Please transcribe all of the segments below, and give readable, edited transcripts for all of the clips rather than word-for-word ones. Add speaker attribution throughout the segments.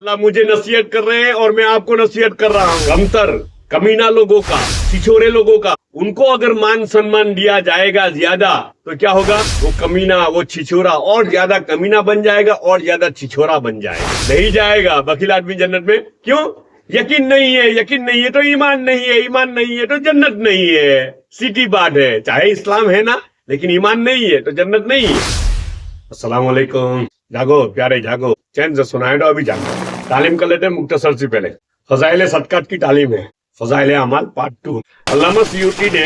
Speaker 1: اللہ مجھے نصیحت کر رہے ہیں اور میں آپ کو نصیحت کر رہا ہوں. کمتر کمینہ لوگوں کا، چھچورے لوگوں کا، ان کو اگر مان سنمان دیا جائے گا زیادہ تو کیا ہوگا؟ وہ کمینہ، وہ چھچورا اور زیادہ کمینہ بن جائے گا اور زیادہ چھچورا بن جائے گا. نہیں جائے گا بخیل آدمی جنت میں. کیوں؟ یقین نہیں ہے. یقین نہیں ہے تو ایمان نہیں ہے. ایمان نہیں ہے تو جنت نہیں ہے. سیدھی بات ہے. چاہے اسلام ہے نا، لیکن ایمان نہیں ہے تو جنت نہیں ہے. السلام علیکم. جاگو پیارے جاگو، چین سے سنائے ابھی جاگو. تعلیم کر لیتے ہیں مختصر سے. پہلے فضائل صدقات کی تعلیم ہے، فضائل اعمال پارٹ 2. علامہ سیوطی نے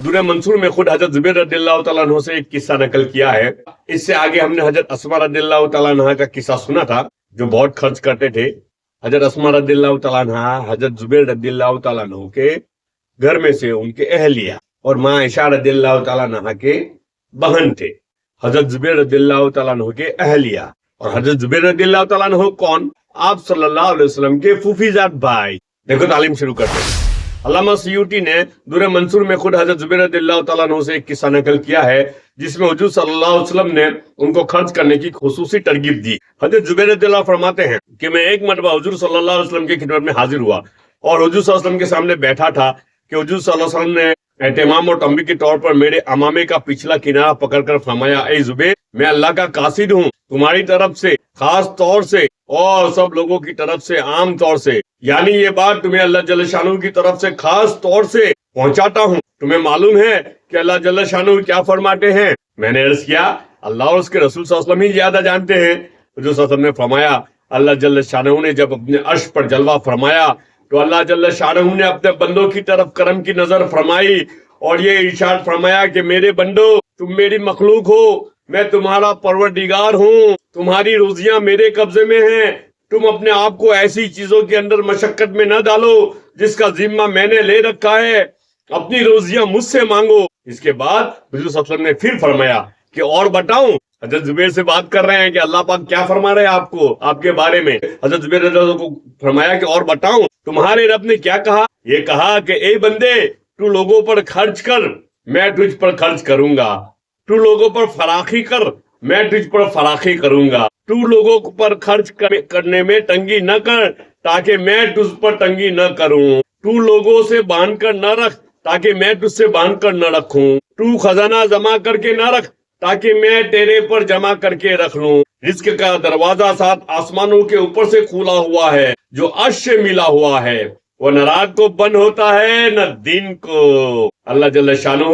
Speaker 1: درہ منصور میں خود حضرت زبیر رضی اللہ تعالیٰ عنہ سے ایک قصہ نقل کیا ہے. اس سے آگے ہم نے حضرت اسماء رضی اللہ تعالیٰ عنہ کا قصہ سنا تھا، جو بہت خرچ کرتے تھے. حضرت اسماء رضی اللہ تعالیٰ عنہ حضرت زبیر رضی اللہ تعالیٰ عنہ کے گھر میں سے ان کے اہلیہ اور ماں عائشہ رضی اللہ تعالیٰ عنہ کے بہن تھے. حضرت زبیر رضی اللہ تعالیٰ عنہ کے اہلیہ اور حضرت زبیر رضی اللہ تعالیٰ عنہ کون؟ آپ صلی اللہ علیہ وسلم کے پھوپھیزاد بھائی. دیکھو تعلیم شروع کرتے ہیں. علامہ سیوطی نے درہ منصور میں خود حضرت زبیر رضی اللہ تعالیٰ عنہ سے ایک قصہ نقل کیا ہے، جس میں حضور صلی اللہ علیہ وسلم نے ان کو خرچ کرنے کی خصوصی ترغیب دی. حضرت زبیر رضی اللہ فرماتے ہیں کہ میں ایک مرتبہ حضور صلی اللہ علیہ وسلم کی خدمت میں حاضر ہوا اور حضور صلی اللہ علیہ وسلم کے سامنے بیٹھا تھا کہ حضور صلی اللہ علیہ وسلم نے اہتمام اور تنبیہ کے طور پر میرے امامے کا پچھلا کنارہ پکڑ کر فرمایا، اے زبیر، میں اللہ کا قاصد ہوں، تمہاری طرف سے خاص طور سے اور سب لوگوں کی طرف سے عام طور سے، یعنی یہ بات تمہیں اللہ جل شانہ کی طرف سے خاص طور سے پہنچاتا ہوں. تمہیں معلوم ہے کہ اللہ جل شانہ کیا فرماتے ہیں؟ میں نے عرض کیا، اللہ اور اس کے رسول صلی اللہ علیہ وسلم ہی زیادہ جانتے ہیں. حضور صلی اللہ علیہ وسلم نے فرمایا، اللہ جل شانہ نے جب اپنے عرش پر جلوہ فرمایا تو اللہ جل شانہ نے اپنے بندوں کی طرف کرم کی نظر فرمائی اور یہ ارشاد فرمایا کہ میرے بندو، تم میری مخلوق ہو، میں تمہارا پروردگار ہوں، تمہاری روزیاں میرے قبضے میں ہیں، تم اپنے آپ کو ایسی چیزوں کے اندر مشقت میں نہ ڈالو جس کا ذمہ میں نے لے رکھا ہے، اپنی روزیاں مجھ سے مانگو. اس کے بعد حضور صلی اللہ علیہ وسلم نے پھر فرمایا کہ اور بتاؤں. حضرت زبیر سے بات کر رہے ہیں کہ اللہ پاک کیا فرما رہے ہیں آپ کو، آپ کے بارے میں. حضرت زبیر رضی اللہ عنہ کو فرمایا کہ اور بتاؤں، تمہارے رب نے کیا کہا؟ یہ کہا کہ اے بندے، تو لوگوں پر خرچ کر، میں تجھ پر خرچ کروں گا. تو لوگوں پر فراخی کر، میں تجھ پر فراخی کروں گا. تو لوگوں پر خرچ کرنے میں تنگی نہ کر تاکہ میں تجھ پر تنگی نہ کروں. تو لوگوں سے باندھ کر نہ رکھ تاکہ میں تجھ سے باندھ کر نہ رکھوں. تو خزانہ جمع کر کے نہ رکھ تاکہ میں تیرے پر جمع کر کے رکھ لوں. رزق کا دروازہ 7 آسمانوں کے اوپر سے کھلا ہوا ہے، جو عرش سے ملا ہوا ہے، وہ نہ رات کو بند ہوتا ہے نہ دن کو. اللہ جل شانہ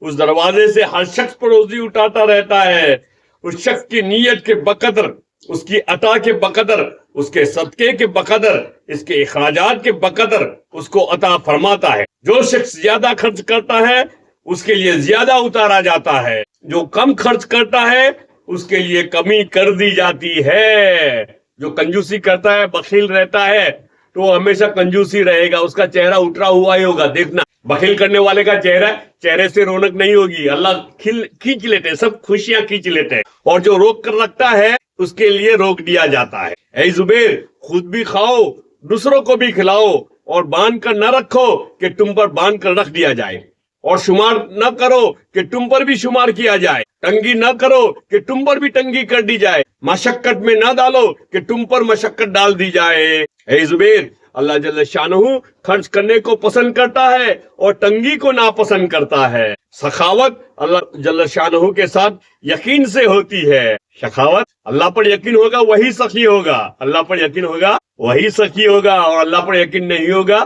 Speaker 1: اس دروازے سے ہر شخص پر روزی اٹھاتا رہتا ہے، اس شخص کی نیت کے بقدر، اس کی عطا کے بقدر، اس کے صدقے کے بقدر، اس کے اخراجات کے بقدر اس کو عطا فرماتا ہے. جو شخص زیادہ خرچ کرتا ہے اس کے لیے زیادہ اتارا جاتا ہے، جو کم خرچ کرتا ہے اس کے لیے کمی کر دی جاتی ہے. جو کنجوسی کرتا ہے، بخیل رہتا ہے، تو ہمیشہ کنجوسی رہے گا، اس کا چہرہ اٹھا ہوا ہی ہوگا. دیکھنا، بخیل کرنے والے کا چہرے سے رونق نہیں ہوگی. اللہ کھینچ لیتے ہیں، سب خوشیاں کھینچ لیتے ہیں، اور جو روک کر رکھتا ہے اس کے لیے روک دیا جاتا ہے. اے زبیر، خود بھی کھاؤ، دوسروں کو بھی کھلاؤ، اور باندھ کر نہ رکھو کہ تم پر باندھ کر رکھ دیا جائے، اور شمار نہ کرو کہ تم پر بھی شمار کیا جائے، تنگی نہ کرو کہ تم پر بھی تنگی کر دی جائے، مشقت میں نہ ڈالو کہ تم پر مشقت ڈال دی جائے. اے زبیر، اللہ جل شانہ خرچ کرنے کو پسند کرتا ہے اور تنگی کو ناپسند کرتا ہے. سخاوت اللہ جل شانہ کے ساتھ یقین سے ہوتی ہے. سخاوت، اللہ پر یقین ہوگا وہی سخی ہوگا، اللہ پر یقین ہوگا وہی سخی ہوگا، اور اللہ پر یقین نہیں ہوگا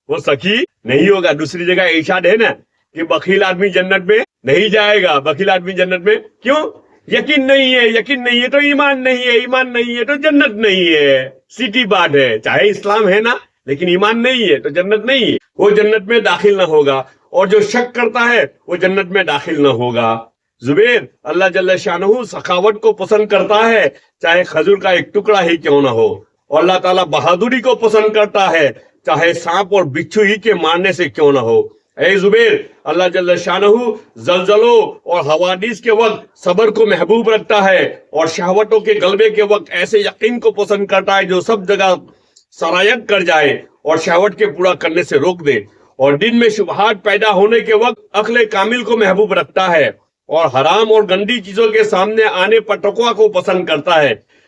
Speaker 1: وہ سخی نہیں ہوگا. دوسری جگہ ارشاد ہے نا کہ بخیل آدمی جنت میں نہیں جائے گا. بخیل آدمی جنت میں کیوں؟ یقین نہیں ہے. یقین نہیں ہے تو ایمان نہیں ہے. ایمان نہیں ہے تو جنت نہیں ہے. سیدھی بات ہے. چاہے اسلام ہے نا، لیکن ایمان نہیں ہے تو جنت نہیں ہے. وہ جنت میں داخل نہ ہوگا، اور جو شک کرتا ہے وہ جنت میں داخل نہ ہوگا. زبیر، اللہ جل شانہ سخاوت کو پسند کرتا ہے، چاہے کھجور کا ایک ٹکڑا ہی کیوں نہ ہو. اور اللہ تعالیٰ بہادری کو پسند کرتا ہے، چاہے سانپ اور بچھو ہی کے مارنے سے کیوں نہ ہو. اے زبیر، اللہ جل شانہ زلزلوں اور حوادث کے وقت صبر کو محبوب رکھتا ہے، اور شہوتوں کے غلبے کے وقت ایسے یقین کو پسند کرتا ہے جو سب جگہ سرایت کر جائے اور شہوت کے پورا کرنے سے روک دے. اور دن میں شبہات پیدا ہونے کے وقت عقل کامل کو محبوب رکھتا ہے، اور حرام اور گندی چیزوں کے سامنے آنے پر تقویٰ کو پسند کرتا ہے.